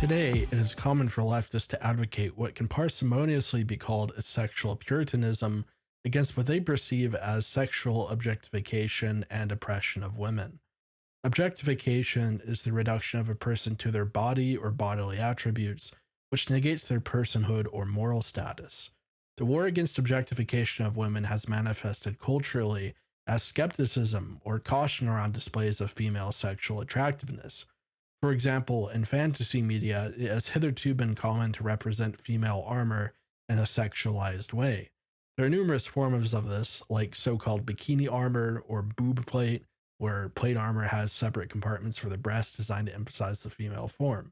Today, it is common for leftists to advocate what can parsimoniously be called a sexual puritanism against what they perceive as sexual objectification and oppression of women. Objectification is the reduction of a person to their body or bodily attributes, which negates their personhood or moral status. The war against objectification of women has manifested culturally as skepticism or caution around displays of female sexual attractiveness. For example, in fantasy media, it has hitherto been common to represent female armor in a sexualized way. There are numerous forms of this, like so called bikini armor or boob plate, where plate armor has separate compartments for the breast designed to emphasize the female form.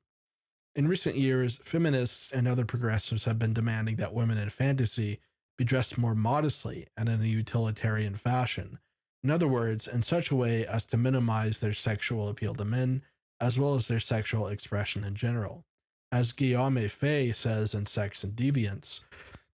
In recent years, feminists and other progressives have been demanding that women in fantasy be dressed more modestly and in a utilitarian fashion. In other words, in such a way as to minimize their sexual appeal to men, as well as their sexual expression in general. As Guillaume Fay says in Sex and Deviance,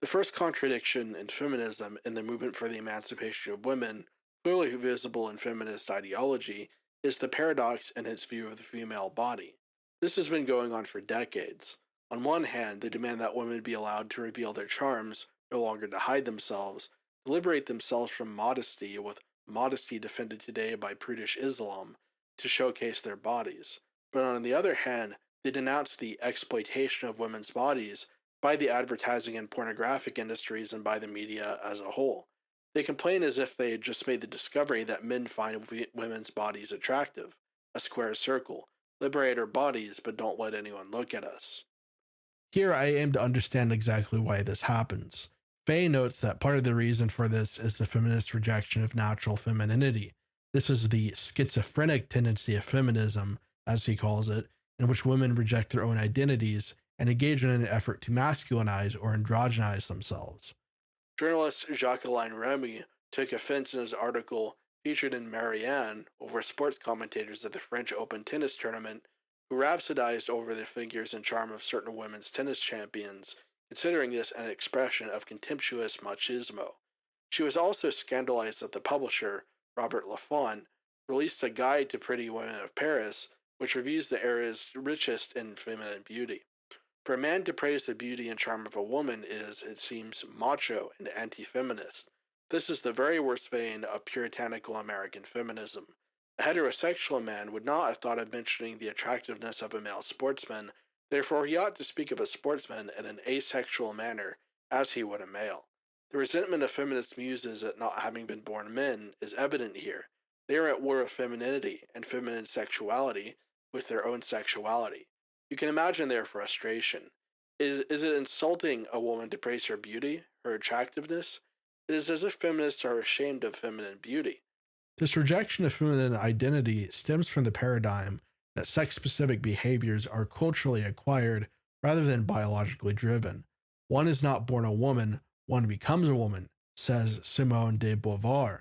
the first contradiction in feminism in the movement for the emancipation of women, clearly visible in feminist ideology, is the paradox in its view of the female body. This has been going on for decades. On one hand, they demand that women be allowed to reveal their charms, no longer to hide themselves, to liberate themselves from modesty, with modesty defended today by prudish Islam, to showcase their bodies. But on the other hand, they denounce the exploitation of women's bodies by the advertising and pornographic industries and by the media as a whole. They complain as if they had just made the discovery that men find women's bodies attractive, a square circle. Liberate our bodies, but don't let anyone look at us. Here I aim to understand exactly why this happens. Fay notes that part of the reason for this is the feminist rejection of natural femininity. This is the schizophrenic tendency of feminism, as he calls it, in which women reject their own identities and engage in an effort to masculinize or androgynize themselves. Journalist Jacqueline Remy took offense in his article featured in Marianne over sports commentators at the French Open tennis tournament who rhapsodized over the figures and charm of certain women's tennis champions, considering this an expression of contemptuous machismo. She was also scandalized that the publisher, Robert Laffont, released a guide to pretty women of Paris, which reviews the era's richest in feminine beauty. For a man to praise the beauty and charm of a woman is, it seems, macho and anti-feminist. This is the very worst vein of puritanical American feminism. A heterosexual man would not have thought of mentioning the attractiveness of a male sportsman, therefore he ought to speak of a sportsman in an asexual manner, as he would a male. The resentment of feminist muses at not having been born men is evident here. They are at war with femininity and feminine sexuality with their own sexuality. You can imagine their frustration. Is it insulting a woman to praise her beauty, her attractiveness? It is as if feminists are ashamed of feminine beauty. This rejection of feminine identity stems from the paradigm that sex-specific behaviors are culturally acquired rather than biologically driven. One is not born a woman, one becomes a woman, says Simone de Beauvoir.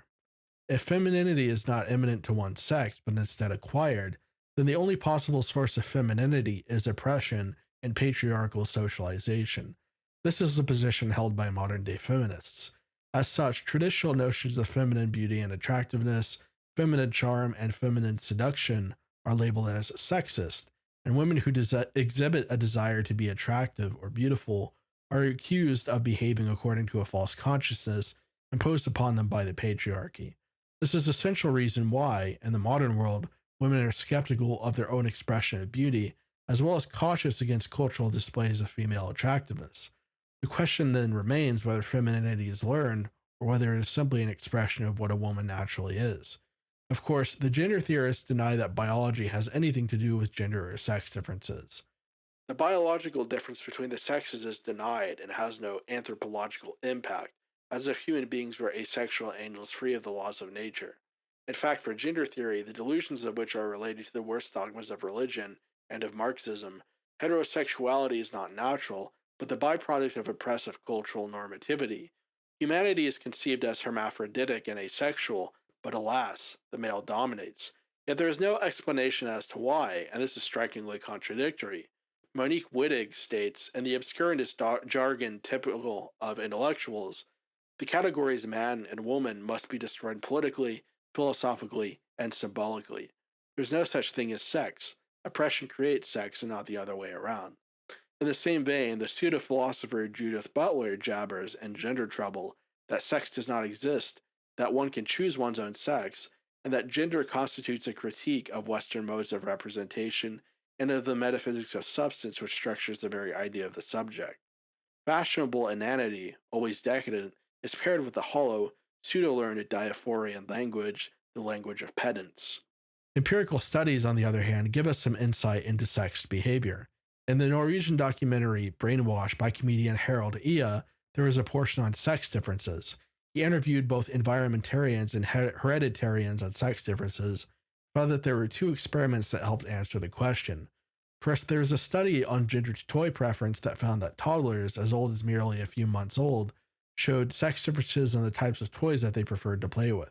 If femininity is not immanent to one's sex, but instead acquired, then the only possible source of femininity is oppression and patriarchal socialization. This is the position held by modern-day feminists. As such, traditional notions of feminine beauty and attractiveness, feminine charm, and feminine seduction are labeled as sexist, and women who exhibit a desire to be attractive or beautiful are accused of behaving according to a false consciousness imposed upon them by the patriarchy. This is the central reason why, in the modern world, women are skeptical of their own expression of beauty, as well as cautious against cultural displays of female attractiveness. The question then remains whether femininity is learned, or whether it is simply an expression of what a woman naturally is. Of course, the gender theorists deny that biology has anything to do with gender or sex differences. The biological difference between the sexes is denied and has no anthropological impact, as if human beings were asexual angels free of the laws of nature. In fact, for gender theory, the delusions of which are related to the worst dogmas of religion and of Marxism, heterosexuality is not natural, but the byproduct of oppressive cultural normativity. Humanity is conceived as hermaphroditic and asexual, but alas, the male dominates. Yet there is no explanation as to why, and this is strikingly contradictory. Monique Wittig states, in the obscurantist jargon typical of intellectuals, the categories man and woman must be destroyed politically, philosophically, and symbolically. There's no such thing as sex. oppression creates sex and not the other way around. In the same vein, the pseudo-philosopher Judith Butler jabbers in Gender Trouble that sex does not exist, that one can choose one's own sex, and that gender constitutes a critique of Western modes of representation and of the metaphysics of substance which structures the very idea of the subject. Fashionable inanity, always decadent, is paired with the hollow, pseudo-learned diaphorian language, the language of pedants. Empirical studies, on the other hand, give us some insight into sex behavior. In the Norwegian documentary Brainwash by comedian Harold Ia, there is a portion on sex differences. He interviewed both environmentarians and hereditarians on sex differences, found that there were two experiments that helped answer the question. First, there is a study on gender toy preference that found that toddlers, as old as merely a few months old, showed sex differences in the types of toys that they preferred to play with.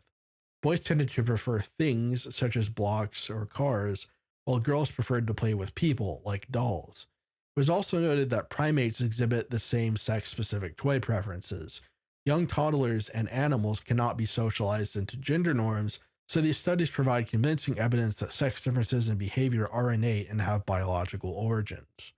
Boys tended to prefer things, such as blocks or cars, while girls preferred to play with people, like dolls. It was also noted that primates exhibit the same sex-specific toy preferences. Young toddlers and animals cannot be socialized into gender norms, so these studies provide convincing evidence that sex differences in behavior are innate and have biological origins.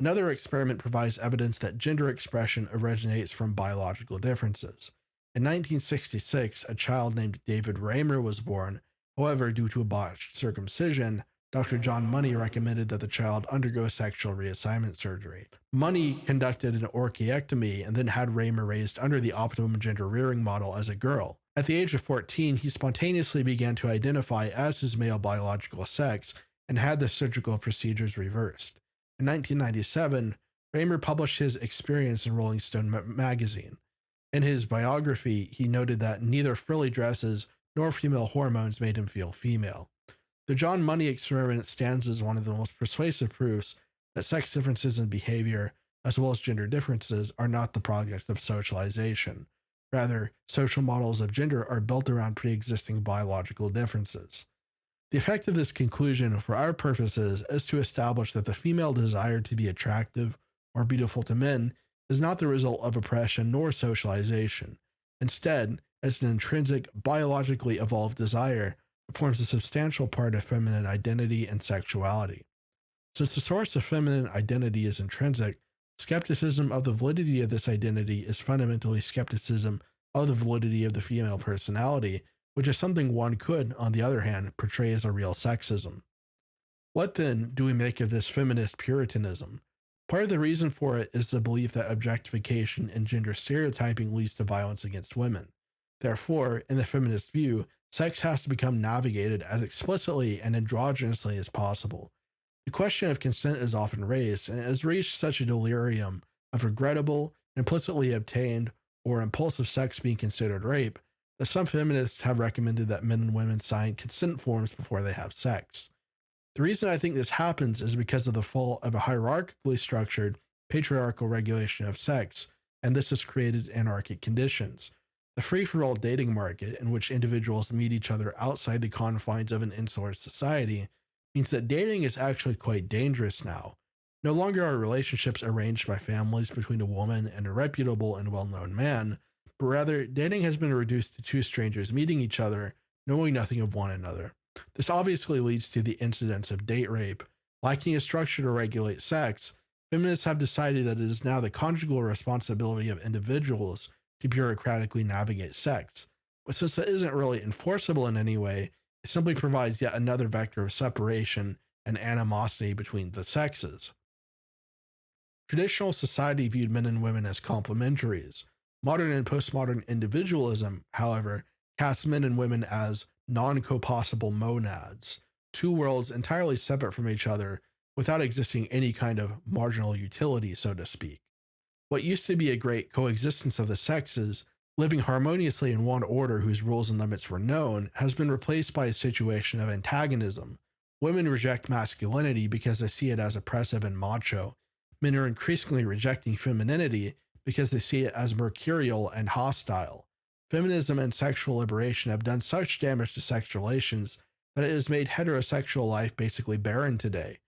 Another experiment provides evidence that gender expression originates from biological differences. In 1966, a child named David Raymer was born. However, due to a botched circumcision, Dr. John Money recommended that the child undergo sexual reassignment surgery. Money conducted an orchiectomy and then had Raymer raised under the optimum gender rearing model as a girl. At the age of 14, he spontaneously began to identify as his male biological sex and had the surgical procedures reversed. In 1997, Raymer published his experience in Rolling Stone magazine. In his biography, he noted that neither frilly dresses nor female hormones made him feel female. The John Money experiment stands as one of the most persuasive proofs that sex differences in behavior, as well as gender differences, are not the product of socialization. Rather, social models of gender are built around pre-existing biological differences. The effect of this conclusion, for our purposes, is to establish that the female desire to be attractive or beautiful to men is not the result of oppression nor socialization. Instead, it's an intrinsic, biologically evolved desire that forms a substantial part of feminine identity and sexuality. Since the source of feminine identity is intrinsic, skepticism of the validity of this identity is fundamentally skepticism of the validity of the female personality, which is something one could, on the other hand, portray as a real sexism. What then do we make of this feminist puritanism? Part of the reason for it is the belief that objectification and gender stereotyping leads to violence against women. Therefore, in the feminist view, sex has to become navigated as explicitly and androgynously as possible. The question of consent is often raised, and it has reached such a delirium of regrettable, implicitly obtained, or impulsive sex being considered rape, that some feminists have recommended that men and women sign consent forms before they have sex. The reason I think this happens is because of the fall of a hierarchically structured, patriarchal regulation of sex, and this has created anarchic conditions. The free-for-all dating market, in which individuals meet each other outside the confines of an insular society, means that dating is actually quite dangerous now. No longer are relationships arranged by families between a woman and a reputable and well-known man, but rather dating has been reduced to two strangers meeting each other, knowing nothing of one another. This obviously leads to the incidence of date rape. Lacking a structure to regulate sex, feminists have decided that it is now the conjugal responsibility of individuals to bureaucratically navigate sex. But since that isn't really enforceable in any way, it simply provides yet another vector of separation and animosity between the sexes. Traditional society viewed men and women as complementaries. Modern and postmodern individualism, however, casts men and women as non-copossible monads, two worlds entirely separate from each other without existing any kind of marginal utility, so to speak. What used to be a great coexistence of the sexes, living harmoniously in one order whose rules and limits were known, has been replaced by a situation of antagonism. Women reject masculinity because they see it as oppressive and macho. Men are increasingly rejecting femininity because they see it as mercurial and hostile. Feminism and sexual liberation have done such damage to sex relations that it has made heterosexual life basically barren today.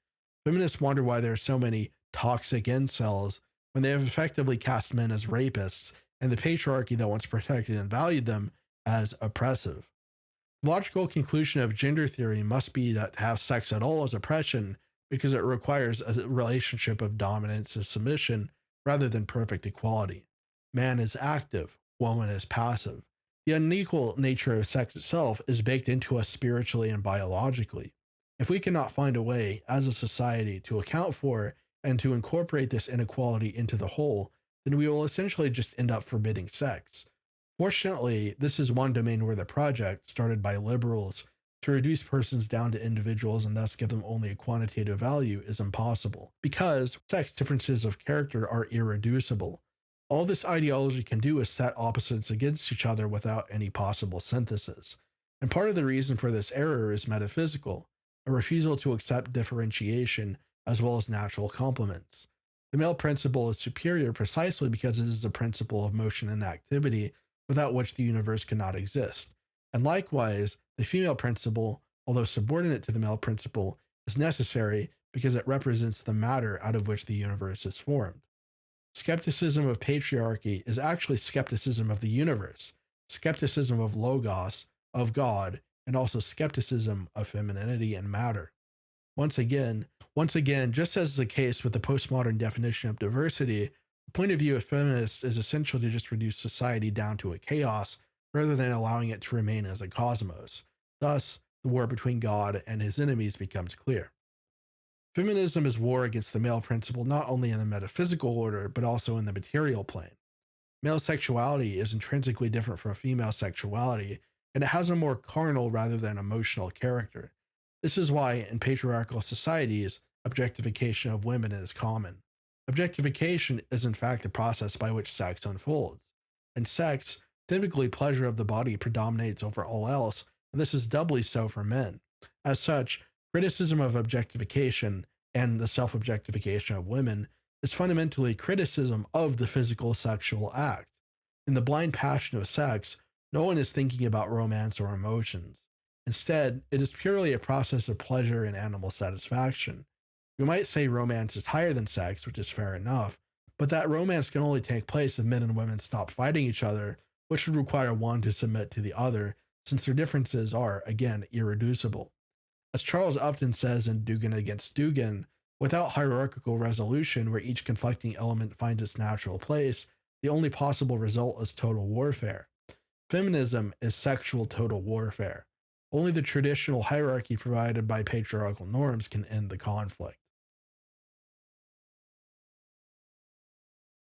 Feminists wonder why there are so many toxic incels when they have effectively cast men as rapists and the patriarchy that once protected and valued them as oppressive. The logical conclusion of gender theory must be that to have sex at all is oppression, because it requires a relationship of dominance and submission rather than perfect equality. Man is active, woman is passive. The unequal nature of sex itself is baked into us spiritually and biologically. If we cannot find a way, as a society, to account for and to incorporate this inequality into the whole, then we will essentially just end up forbidding sex. Fortunately, this is one domain where the project, started by liberals to reduce persons down to individuals and thus give them only a quantitative value, is impossible, because sex differences of character are irreducible. All this ideology can do is set opposites against each other without any possible synthesis. And part of the reason for this error is metaphysical, a refusal to accept differentiation as well as natural complements. The male principle is superior precisely because it is a principle of motion and activity without which the universe cannot exist. And likewise, the female principle, although subordinate to the male principle, is necessary because it represents the matter out of which the universe is formed. Skepticism of patriarchy is actually skepticism of the universe, skepticism of logos, of God, and also skepticism of femininity and matter. Once again, just as is the case with the postmodern definition of diversity, the point of view of feminists is essential to just reduce society down to a chaos rather than allowing it to remain as a cosmos. Thus, the war between God and his enemies becomes clear. Feminism is war against the male principle not only in the metaphysical order, but also in the material plane. Male sexuality is intrinsically different from female sexuality, and it has a more carnal rather than emotional character. This is why, in patriarchal societies, objectification of women is common. Objectification is in fact the process by which sex unfolds. In sex, typically pleasure of the body predominates over all else, and this is doubly so for men. As such, criticism of objectification and the self-objectification of women is fundamentally criticism of the physical sexual act. In the blind passion of sex, no one is thinking about romance or emotions. Instead, it is purely a process of pleasure and animal satisfaction. We might say romance is higher than sex, which is fair enough, but that romance can only take place if men and women stop fighting each other, which would require one to submit to the other, since their differences are, again, irreducible. As Charles Upton says in Dugin against Dugin, without hierarchical resolution where each conflicting element finds its natural place, the only possible result is total warfare. Feminism is sexual total warfare. Only the traditional hierarchy provided by patriarchal norms can end the conflict.